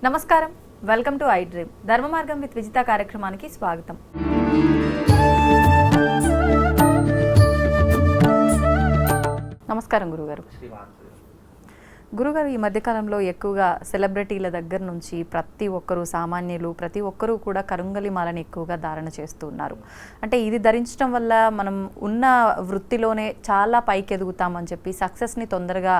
నమస్కారం, welcome to I dream. ధర్మ మార్గం విత్ విజిత కార్యక్రమానికి స్వాగతం. నమస్కారం గురుగారు. గురుగారు, ఈ మధ్యకాలంలో ఎక్కువగా సెలబ్రిటీల దగ్గర నుంచి ప్రతి ఒక్కరూ, సామాన్యులు ప్రతి ఒక్కరూ కూడా కరుంగలి మాలని ఎక్కువగా ధారణ చేస్తూ ఉన్నారు. అంటే ఇది ధరించడం వల్ల మనం ఉన్న వృత్తిలోనే చాలా పైకి ఎదుగుతామని చెప్పి, సక్సెస్ని తొందరగా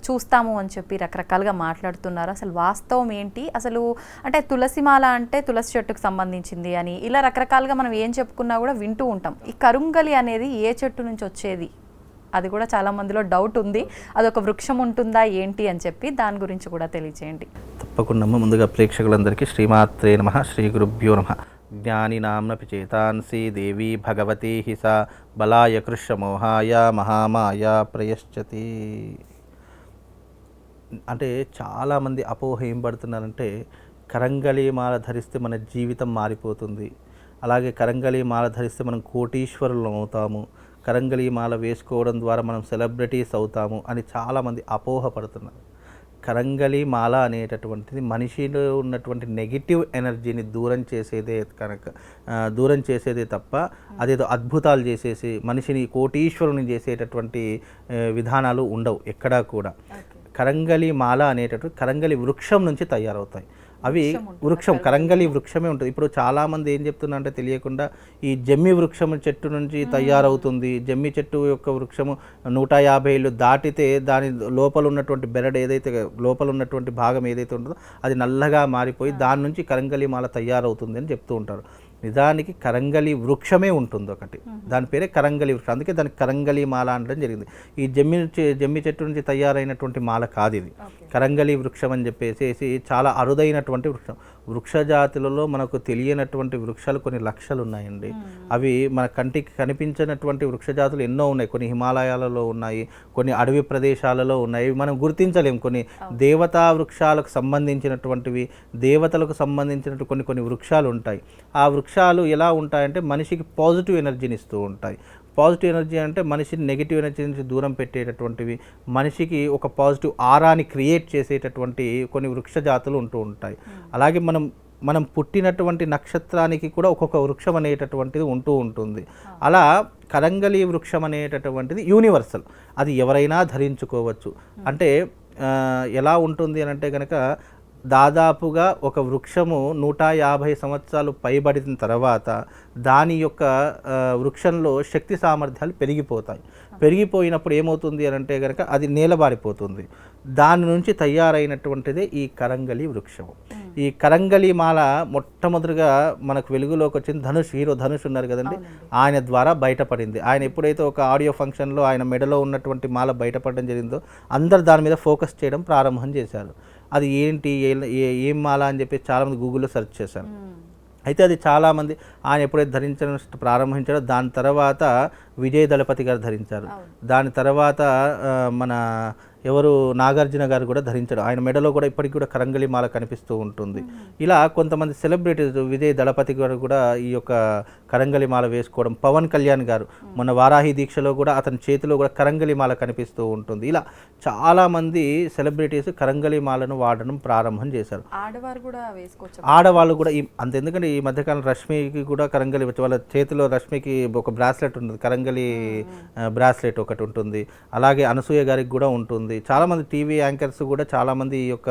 చూస్తాము అని చెప్పి రకరకాలుగా మాట్లాడుతున్నారు. అసలు వాస్తవం ఏంటి? అసలు అంటే తులసి మాల అంటే తులసి చెట్టుకు సంబంధించింది అని ఇలా రకరకాలుగా మనం ఏం చెప్పుకున్నా కూడా వింటూ ఉంటాం. ఈ కరుంగలి అనేది ఏ చెట్టు నుంచి వచ్చేది? అది కూడా చాలా మందిలో డౌట్ ఉంది. అదొక వృక్షం ఉంటుందా ఏంటి అని చెప్పి దాని గురించి కూడా తెలియజేయండి. తప్పకుండా. ముందుగా ప్రేక్షకులందరికీ శ్రీమాత్రే నమః, శ్రీ గురుభ్యో నమః. జ్ఞానినాంనపి చేతాంసి దేవీ భగవతి హిసా బలాయ కృష్ణమోహాయ మహామాయ ప్రయశ్చతి. అంటే చాలామంది అపోహ ఏం పడుతున్నారంటే కరంగలి మాల ధరిస్తే మన జీవితం మారిపోతుంది, అలాగే కరంగలి మాల ధరిస్తే మనం కోటీశ్వరులు అవుతాము, కరంగలి మాల వేసుకోవడం ద్వారా మనం సెలబ్రిటీస్ అవుతాము అని చాలామంది అపోహపడుతున్నారు. కరంగలి మాల అనేటటువంటిది మనిషిలో ఉన్నటువంటి నెగిటివ్ ఎనర్జీని దూరం చేసేదే తప్ప అదేదో అద్భుతాలు చేసేసి మనిషిని కోటీశ్వరుని చేసేటటువంటి విధానాలు ఉండవు ఎక్కడా కూడా. కరంగలి మాల అనేటటువంటి కరంగలి వృక్షం నుంచి తయారవుతాయి. అవి వృక్షం, కరంగలి వృక్షమే ఉంటుంది. ఇప్పుడు చాలామంది ఏం చెప్తున్నారంటే తెలియకుండా ఈ జమ్మి వృక్షం చెట్టు నుంచి తయారవుతుంది. జమ్మి చెట్టు యొక్క వృక్షము 150 ఏళ్ళు దాటితే దాని లోపల ఉన్నటువంటి బెరడు ఏదైతే లోపల ఉన్నటువంటి భాగం ఏదైతే ఉంటుందో అది నల్లగా మారిపోయి దాని నుంచి కరంగలి మాల తయారవుతుంది అని చెప్తూ ఉంటారు. నిజానికి కరంగలి వృక్షమే ఉంటుంది ఒకటి, దాని పేరే కరంగలి వృక్షం. అందుకే దానికి కరంగలి మాల అనడం జరిగింది. ఈ జమ్మి చెట్టు నుంచి తయారైనటువంటి మాల కాదు ఇది, కరంగలి వృక్షం అని చెప్పేసి చాలా అరుదైనటువంటి వృక్షం. వృక్ష జాతులలో మనకు తెలియనటువంటి వృక్షాలు కొన్ని లక్షలు ఉన్నాయండి. అవి మన కంటికి కనిపించినటువంటి వృక్ష జాతులు ఎన్నో ఉన్నాయి. కొన్ని హిమాలయాలలో ఉన్నాయి, కొన్ని అడవి ప్రదేశాలలో ఉన్నాయి, మనం గుర్తించలేము. కొన్ని దేవతా వృక్షాలకు సంబంధించినటువంటివి, దేవతలకు సంబంధించినటువంటి కొన్ని వృక్షాలు ఉంటాయి. ఆ వృక్షాలు ఎలా ఉంటాయంటే మనిషికి పాజిటివ్ ఎనర్జీని ఇస్తూ ఉంటాయి. పాజిటివ్ ఎనర్జీ అంటే మనిషిని నెగిటివ్ ఎనర్జీ నుంచి దూరం పెట్టేటటువంటివి, మనిషికి ఒక పాజిటివ్ ఆరాని క్రియేట్ చేసేటటువంటి కొన్ని వృక్ష జాతులు ఉంటూ ఉంటాయి. అలాగే మనం పుట్టినటువంటి నక్షత్రానికి కూడా ఒక్కొక్క వృక్షం అనేటటువంటిది ఉంటూ ఉంటుంది. అలా కరంగలి వృక్షం అనేటటువంటిది యూనివర్సల్, అది ఎవరైనా ధరించుకోవచ్చు. అంటే ఎలా ఉంటుంది అని అంటే కనుక దాదాపుగా ఒక వృక్షము 150 సంవత్సరాలు పైబడిన తర్వాత దాని యొక్క వృక్షంలో శక్తి సామర్థ్యాలు పెరిగిపోతాయి. పెరిగిపోయినప్పుడు ఏమవుతుంది అని అంటే కనుక అది నేలబారిపోతుంది. దాని నుంచి తయారైనటువంటిదే ఈ కరంగలి వృక్షము. ఈ కరంగలి మాల మొట్టమొదటిగా మనకు వెలుగులోకి వచ్చింది హీరో ధనుష్ ఉన్నారు కదండి, ఆయన ద్వారా బయటపడింది. ఆయన ఎప్పుడైతే ఒక ఆడియో ఫంక్షన్లో ఆయన మెడలో ఉన్నటువంటి మాల బయటపడడం జరిగిందో అందరు దాని మీద ఫోకస్ చేయడం ప్రారంభం చేశారు. అది ఏంటి, ఏం మాల అని చెప్పి చాలామంది గూగుల్లో సెర్చ్ చేశారు. అయితే అది చాలామంది ఆయన ఎప్పుడైతే ధరించడం ప్రారంభించారో దాని తర్వాత విజయ్ దళపతి గారు ధరించారు. దాని తర్వాత మన ఎవరు నాగార్జున గారు కూడా ధరించారు. ఆయన మెడలో కూడా ఇప్పటికి కూడా కరంగలి మాల కనిపిస్తూ ఉంటుంది. ఇలా కొంతమంది సెలబ్రిటీస్, విజయ్ దళపతి గారు కూడా ఈ యొక్క కరంగలి మాల వేసుకోవడం, పవన్ కళ్యాణ్ గారు మొన్న వారాహి దీక్షలో కూడా అతని చేతిలో కూడా కరంగలి మాల కనిపిస్తూ ఉంటుంది. ఇలా చాలామంది సెలబ్రిటీస్ కరంగలి మాలను వాడడం ప్రారంభం చేశారు. ఆడవాళ్ళు కూడా అంతెందుకంటే ఈ మధ్యకాలం రష్మికి కూడా కరంగలి వాళ్ళ చేతిలో రష్మికి ఒక బ్రాస్లెట్ ఉంటుంది, కరంగలి బ్రాస్లెట్ ఒకటి ఉంటుంది. అలాగే అనసూయ గారికి కూడా ఉంటుంది. చాలామంది టీవీ యాంకర్స్ కూడా చాలామంది ఈ యొక్క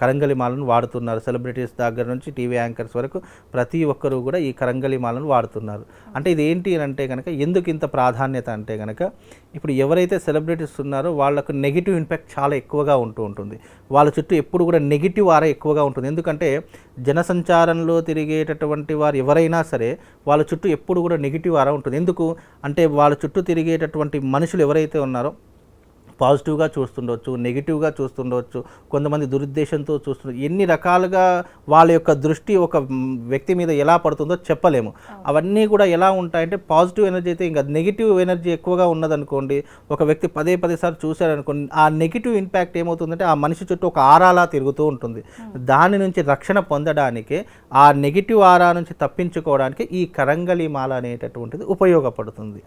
కరంగలి మాలను వాడుతున్నారు. సెలబ్రిటీస్ దగ్గర నుంచి టీవీ యాంకర్స్ వరకు ప్రతి ఒక్కరూ కూడా ఈ కరంగలి మాలను వాడుతున్నారు. అంటే ఇది ఏంటి అంటే కనుక ఎందుకు ఇంత ప్రాధాన్యత అంటే కనుక ఇప్పుడు ఎవరైతే సెలబ్రిటీస్ ఉన్నారో వాళ్ళకు నెగిటివ్ ఇంపాక్ట్ చాలా ఎక్కువగా ఉంటుంది. వాళ్ళ చుట్టూ ఎప్పుడు కూడా నెగిటివ్ ఆరా ఎక్కువగా ఉంటుంది. ఎందుకంటే జనసంచారంలో తిరిగేటటువంటి వారు ఎవరైనా సరే వాళ్ళ చుట్టూ ఎప్పుడు కూడా నెగిటివ్ ఆరా ఉంటుంది. ఎందుకు అంటే వాళ్ళ చుట్టూ తిరిగేటటువంటి మనుషులు ఎవరైతే ఉన్నారో పాజిటివ్గా చూస్తుండవచ్చు, నెగిటివ్గా చూస్తుండవచ్చు, కొంతమంది దురుద్దేశంతో చూస్తుండవచ్చు. ఎన్ని రకాలుగా వాళ్ళ యొక్క దృష్టి ఒక వ్యక్తి మీద ఎలా పడుతుందో చెప్పలేము. అవన్నీ కూడా ఎలా ఉంటాయంటే పాజిటివ్ ఎనర్జీ అయితే ఇంకా నెగిటివ్ ఎనర్జీ ఎక్కువగా ఉన్నదనుకోండి, ఒక వ్యక్తి 10 సార్లు చూశారనుకోండి, ఆ నెగిటివ్ ఇంపాక్ట్ ఏమవుతుందంటే ఆ మనిషి చుట్టూ ఒక ఆరాలా తిరుగుతూ ఉంటుంది. దాని నుంచి రక్షణ పొందడానికి, ఆ నెగిటివ్ ఆరా నుంచి తప్పించుకోవడానికి ఈ కరంగలి మాల అనేటటువంటిది ఉపయోగపడుతుంది.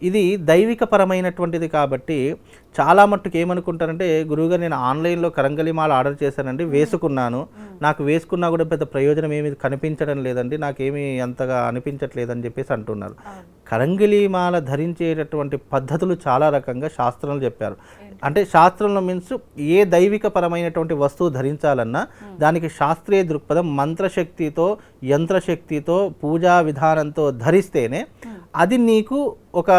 ఇది దైవిక పరమైనటువంటిది కాబట్టి చాలా చాలా మట్టుకు ఏమనుకుంటారంటే, గురువుగారు నేను ఆన్లైన్లో కరంగలి మాల ఆర్డర్ చేశానండి, వేసుకున్నాను, నాకు వేసుకున్నా కూడా పెద్ద ప్రయోజనం ఏమి కనిపించడం లేదండి, నాకేమీ అంతగా అనిపించట్లేదని చెప్పేసి అంటున్నారు. కరంగిలి మాల ధరించేటటువంటి పద్ధతులు చాలా రకంగా శాస్త్రంలో చెప్పారు. అంటే శాస్త్రంలో మీన్స్ ఏ దైవిక పరమైనటువంటి వస్తువు ధరించాలన్నా దానికి శాస్త్రీయ దృక్పథం, మంత్రశక్తితో యంత్రశక్తితో పూజా విధానంతో ధరిస్తేనే అది నీకు ఒక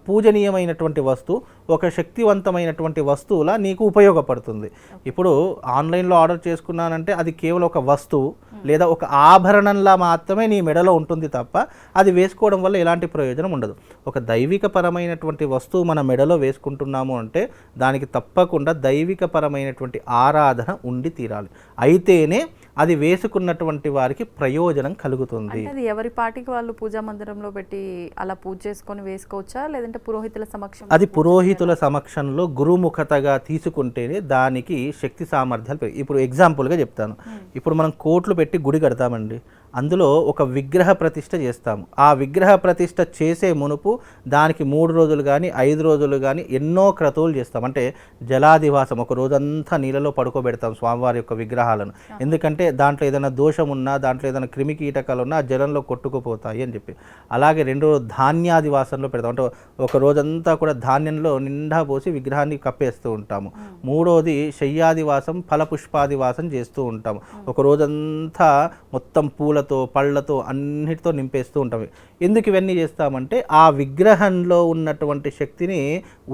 పూజనీయమైనటువంటి వస్తువు, ఒక శక్తివంతమైనటువంటి వస్తువులా నీకు ఉపయోగపడుతుంది. ఇప్పుడు ఆన్లైన్లో ఆర్డర్ చేసుకున్నానంటే అది కేవలం ఒక వస్తువు లేదా ఒక ఆభరణంలా మాత్రమే నీ మెడలో ఉంటుంది తప్ప అది వేసుకోవడం వల్ల ఎలాంటి ప్రయోజనం ఉండదు. ఒక దైవిక పరమైనటువంటి వస్తువు మన మెడలో వేసుకుంటున్నాము అంటే దానికి తప్పకుండా దైవిక పరమైనటువంటి ఆరాధన ఉండి తీరాలి. అయితేనే అది వేసుకున్నటువంటి వారికి ప్రయోజనం కలుగుతుంది. అది ఎవరి పాటికి వాళ్ళు పూజా మందిరంలో పెట్టి అలా పూజ చేసుకొని వేసుకోవచ్చా, లేదంటే పురోహితుల సమక్షం? అది పురోహితుల సమక్షంలో గురుముఖతగా తీసుకుంటేనే దానికి శక్తి సామర్థ్యాలు. ఇప్పుడు ఎగ్జాంపుల్గా చెప్తాను. ఇప్పుడు మనం కోట్లు పెట్టి గుడి కడతామండి, అందులో ఒక విగ్రహ ప్రతిష్ఠ చేస్తాము. ఆ విగ్రహ ప్రతిష్ఠ చేసే మునుపు దానికి 3 రోజులు కానీ 5 రోజులు కానీ ఎన్నో క్రతువులు చేస్తాం. అంటే జలాదివాసం, ఒక రోజంతా నీళ్ళలో పడుకోబెడతాం స్వామివారి యొక్క విగ్రహాలను. ఎందుకంటే దాంట్లో ఏదైనా దోషం ఉన్నా, దాంట్లో ఏదైనా క్రిమి కీటకాలు ఉన్నా ఆ జలంలో కొట్టుకుపోతాయి అని చెప్పి. అలాగే 2 రోజులు ధాన్యాదివాసంలో పెడతాం. అంటే ఒక రోజంతా కూడా ధాన్యంలో నిండా పోసి విగ్రహాన్ని కప్పేస్తూ ఉంటాము. 3వది శయ్యాదివాసం, ఫలపుష్పాదివాసం చేస్తూ ఉంటాము. ఒక రోజంతా మొత్తం పూలతో పళ్ళతో అన్నిటితో నింపేస్తూ ఉంటాం. ఎందుకు ఇవన్నీ చేస్తామంటే ఆ విగ్రహంలో ఉన్నటువంటి శక్తిని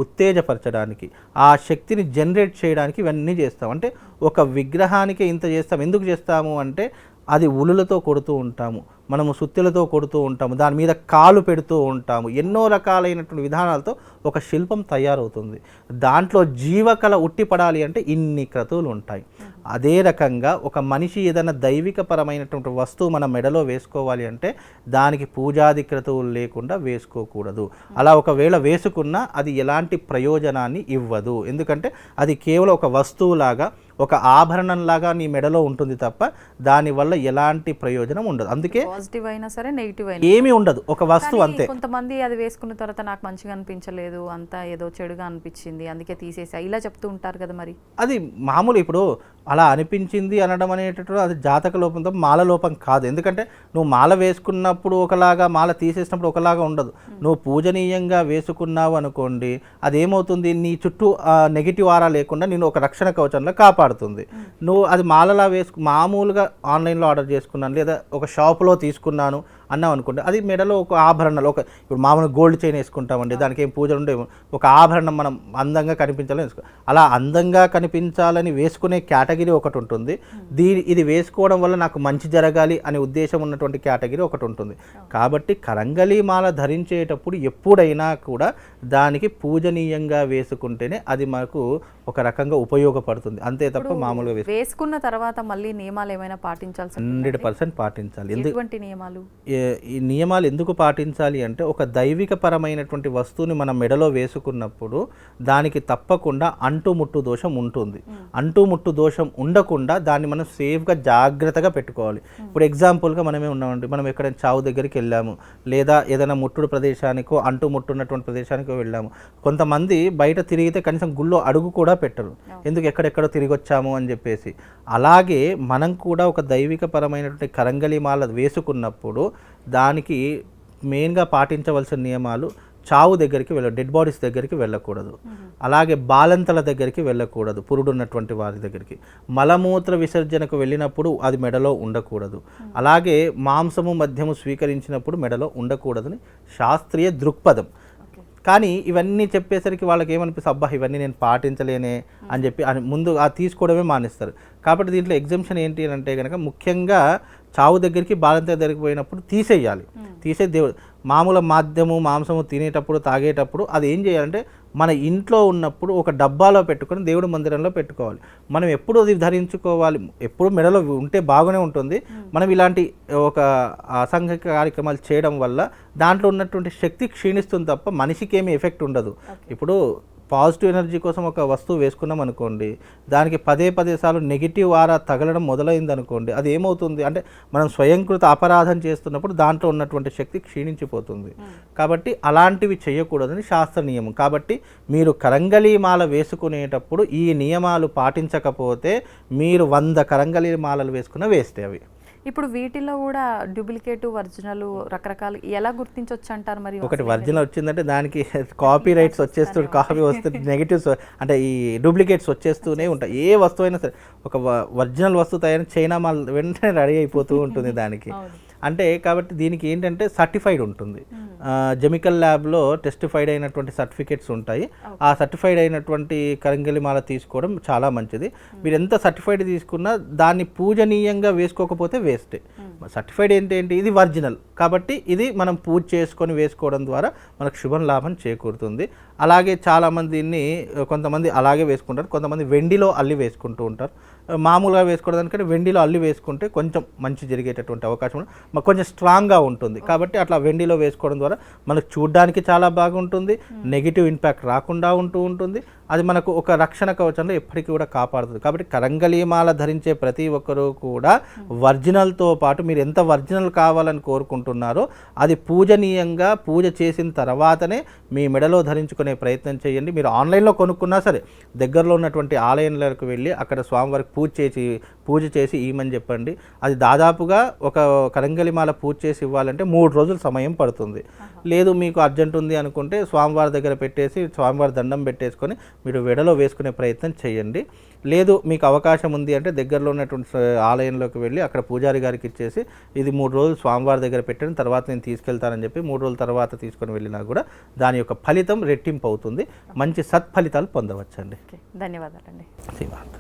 ఉత్తేజపరచడానికి, ఆ శక్తిని జనరేట్ చేయడానికి ఇవన్నీ చేస్తాం. అంటే ఒక విగ్రహానికి ఇంత చేస్తాం. ఎందుకు చేస్తాము అంటే అది ఉలులతో కొడుతూ ఉంటాము, మనము సుత్తెలతో కొడుతూ ఉంటాము, దాని మీద కాలు పెడుతూ ఉంటాము, ఎన్నో రకాలైనటువంటి విధానాలతో ఒక శిల్పం తయారవుతుంది. దాంట్లో జీవకళ ఉట్టిపడాలి అంటే ఇన్ని క్రతువులు ఉంటాయి. అదే రకంగా ఒక మనిషి ఏదైనా దైవిక పరమైనటువంటి వస్తువు మన మెడలో వేసుకోవాలి అంటే దానికి పూజాది క్రతువులు లేకుండా వేసుకోకూడదు. అలా ఒకవేళ వేసుకున్నా అది ఎలాంటి ప్రయోజనాన్ని ఇవ్వదు. ఎందుకంటే అది కేవలం ఒక వస్తువులాగా, ఒక ఆభరణంలాగా నీ మెడలో ఉంటుంది తప్ప దానివల్ల ఎలాంటి ప్రయోజనం ఉండదు. అందుకే పాజిటివ్ అయినా సరే నెగిటివ్ అయినా ఏమీ ఉండదు, ఒక వస్తువు అంతే. కొంతమంది అది వేసుకున్న తర్వాత నాకు మంచిగా అనిపించలేదు, అంతా ఏదో చెడుగా అనిపించింది, అందుకే తీసేసా, ఇలా చెప్తూ ఉంటారు కదా. మరి అది మామూలు. ఇప్పుడు అలా అనిపించింది అనడం అనేటటువంటి అది జాతక లోపంతో, మాల లోపం కాదు. ఎందుకంటే నువ్వు మాల వేసుకున్నప్పుడు ఒకలాగా, మాల తీసేసినప్పుడు ఒకలాగా ఉండదు. నువ్వు పూజనీయంగా వేసుకున్నావు అనుకోండి, అదేమవుతుంది, నీ చుట్టూ నెగిటివ్ ఆరా లేకుండా నేను ఒక రక్షణ కవచంలో కాపాడుతుంది. నువ్వు అది మాలలా మామూలుగా ఆన్లైన్లో ఆర్డర్ చేసుకున్నాను లేదా ఒక షాపులో తీసుకున్నాను అన్నాం అనుకుంటే అది మెడలో ఒక ఆభరణాలు, ఒక ఇప్పుడు మామూలుగా గోల్డ్ చైన్ వేసుకుంటామండి, దానికి ఏం పూజలు ఉండేవి, ఒక ఆభరణం మనం అందంగా కనిపించాలని వేసుకో. అలా అందంగా కనిపించాలని వేసుకునే కేటగిరీ ఒకటి ఉంటుంది. ఇది వేసుకోవడం వల్ల నాకు మంచి జరగాలి అనే ఉద్దేశం ఉన్నటువంటి కేటగిరీ ఒకటి ఉంటుంది. కాబట్టి కరంగలి మాల ధరించేటప్పుడు ఎప్పుడైనా కూడా దానికి పూజనీయంగా వేసుకుంటేనే అది మనకు ఒక రకంగా ఉపయోగపడుతుంది. అంతే తప్ప మామూలుగా వేసుకున్న తర్వాత మళ్ళీ నియమాలు ఏమైనా పాటించాల్సి 100% పాటించాలి. ఎటువంటి నియమాలు? ఈ నియమాలు ఎందుకు పాటించాలి అంటే ఒక దైవిక పరమైనటువంటి వస్తువుని మన మెడలో వేసుకున్నప్పుడు దానికి తప్పకుండా అంటుముట్టు దోషం ఉంటుంది. అంటుముట్టు దోషం ఉండకుండా దాన్ని మనం సేఫ్గా జాగ్రత్తగా పెట్టుకోవాలి. ఇప్పుడు ఎగ్జాంపుల్గా మనమే ఉన్నామండి, మనం ఎక్కడైనా చావు దగ్గరికి వెళ్ళాము లేదా ఏదైనా ముట్టుడు ప్రదేశానికో అంటుముట్టున్నటువంటి ప్రదేశానికో వెళ్ళాము. కొంతమంది బయట తిరిగితే కనీసం గుళ్ళో అడుగు కూడా పెట్టరు, ఎందుకు ఎక్కడెక్కడో తిరిగి వచ్చాము అని చెప్పేసి. అలాగే మనం కూడా ఒక దైవిక పరమైనటువంటి కరంగలి మాల వేసుకున్నప్పుడు దానికి మెయిన్గా పాటించవలసిన నియమాలు: చావు దగ్గరికి డెడ్ బాడీస్ దగ్గరికి వెళ్ళకూడదు, అలాగే బాలంతల దగ్గరికి వెళ్ళకూడదు, పురుడున్నటువంటి వారి దగ్గరికి, మలమూత్ర విసర్జనకు వెళ్ళినప్పుడు అది మెడలో ఉండకూడదు, అలాగే మాంసము మద్యము స్వీకరించినప్పుడు మెడలో ఉండకూడదని శాస్త్రీయ దృక్పథం. కానీ ఇవన్నీ చెప్పేసరికి వాళ్ళకి ఏమనిపిస్తుంది, అబ్బా ఇవన్నీ నేను పాటించలేనే అని చెప్పి ముందు తీసుకోవడమే మానేస్తారు. కాబట్టి దీంట్లో ఎగ్జంప్షన్ ఏంటి అని అంటే కనుక ముఖ్యంగా చావు దగ్గరికి బాలంత దగ్గరికి పోయినప్పుడు తీసేయాలి. దేవుడు మామూలు మాధ్యము మాంసము తినేటప్పుడు తాగేటప్పుడు అది ఏం చేయాలంటే మన ఇంట్లో ఉన్నప్పుడు ఒక డబ్బాలో పెట్టుకొని దేవుడి మందిరంలో పెట్టుకోవాలి. మనం ఎప్పుడు అది ధరించుకోవాలి, ఎప్పుడు మెడలో ఉంటే బాగానే ఉంటుంది. మనం ఇలాంటి ఒక అసాంఘిక కార్యక్రమాలు చేయడం వల్ల దాంట్లో ఉన్నటువంటి శక్తి క్షీణిస్తుంది తప్ప మనిషికి ఏమీ ఎఫెక్ట్ ఉండదు. ఇప్పుడు పాజిటివ్ ఎనర్జీ కోసం ఒక వస్తువు వేసుకున్నాం అనుకోండి, దానికి పదే సార్లు నెగిటివ్ ఆరా తగలడం మొదలైంది అనుకోండి, అది ఏమవుతుంది అంటే మనం స్వయంకృత అపరాధం చేస్తున్నప్పుడు దాంట్లో ఉన్నటువంటి శక్తి క్షీణించిపోతుంది. కాబట్టి అలాంటివి చేయకూడదని శాస్త్ర నియమం. కాబట్టి మీరు కరంగలి మాల వేసుకునేటప్పుడు ఈ నియమాలు పాటించకపోతే మీరు 100 కరంగలి మాలలు వేసుకున్న వేస్తే అవి. ఇప్పుడు వీటిలో కూడా డూప్లికేట్ ఒరిజినల్ రకరకాలు ఎలా గుర్తించవచ్చు అంటారు? మరి ఒకటి ఒరిజినల్ వచ్చిందంటే దానికి కాపీ రైట్స్ వచ్చేస్తూ కాపీ వస్తే నెగిటివ్స్ అంటే ఈ డూప్లికేట్స్ వచ్చేస్తూనే ఉంటాయి. ఏ వస్తువు అయినా సరే ఒక ఒరిజినల్ వస్తువు తయారు చైనా మాల్ వెంటనే రెడీ అయిపోతూ ఉంటుంది దానికి. అంటే కాబట్టి దీనికి ఏంటంటే సర్టిఫైడ్ ఉంటుంది. కెమికల్ ల్యాబ్లో టెస్టిఫైడ్ అయినటువంటి సర్టిఫికేట్స్ ఉంటాయి. ఆ సర్టిఫైడ్ అయినటువంటి కరంగలి మాల తీసుకోవడం చాలా మంచిది. మీరు ఎంత సర్టిఫైడ్ తీసుకున్నా దాన్ని పూజనీయంగా వేసుకోకపోతే వేస్టే. సర్టిఫైడ్ ఏంటి, ఇది ఒరిజినల్ కాబట్టి ఇది మనం పూజ చేసుకొని వేసుకోవడం ద్వారా మనకు శుభం లాభం చేకూరుతుంది. అలాగే చాలామంది దీన్ని కొంతమంది అలాగే వేసుకుంటారు, కొంతమంది వెండిలో అల్లి వేసుకుంటూ ఉంటారు. మామూలుగా వేసుకోవడానికంటే వెండిలో అల్లి వేసుకుంటే కొంచెం మంచి జరిగేటటువంటి అవకాశం కొంచెం స్ట్రాంగ్గా ఉంటుంది. కాబట్టి అట్లా వెండిలో వేసుకోవడం ద్వారా మనకు చూడడానికి చాలా బాగుంటుంది, నెగిటివ్ ఇంపాక్ట్ రాకుండా ఉంటుంది. అది మనకు ఒక రక్షణ కవచంలో ఎప్పటికీ కూడా కాపాడుతుంది. కాబట్టి కరంగలి మాల ధరించే ప్రతి ఒక్కరూ కూడా ఒరిజినల్తో పాటు మీరు ఎంత ఒరిజినల్ కావాలని కోరుకుంటున్నారో అది పూజనీయంగా పూజ చేసిన తర్వాతనే మీ మెడలో ధరించుకునే ప్రయత్నం చేయండి. మీరు ఆన్లైన్లో కొనుక్కున్నా సరే దగ్గరలో ఉన్నటువంటి ఆలయంలోకి వెళ్ళి అక్కడ స్వామివారికి పూజ చేసి ఇవ్వమని చెప్పండి. అది దాదాపుగా ఒక కరంగలి మాల పూజ చేసి ఇవ్వాలంటే 3 రోజులు సమయం పడుతుంది. లేదు మీకు అర్జెంట్ ఉంది అనుకుంటే స్వామివారి దగ్గర పెట్టేసి స్వామివారి దండం పెట్టేసుకొని మీరు వెడలో వేసుకునే ప్రయత్నం చేయండి. లేదు మీకు అవకాశం ఉంది అంటే దగ్గరలో ఉన్నటువంటి ఆలయంలోకి వెళ్ళి అక్కడ పూజారి గారికి ఇచ్చేసి ఇది 3 రోజులు స్వామివారి దగ్గర పెట్టిన తర్వాత నేను తీసుకెళ్తానని చెప్పి 3 రోజుల తర్వాత తీసుకొని వెళ్ళినా కూడా దాని యొక్క ఫలితం రెట్టింపు అవుతుంది. మంచి సత్ఫలితాలు పొందవచ్చండి. ధన్యవాదాలండి. శ్రీమాన్.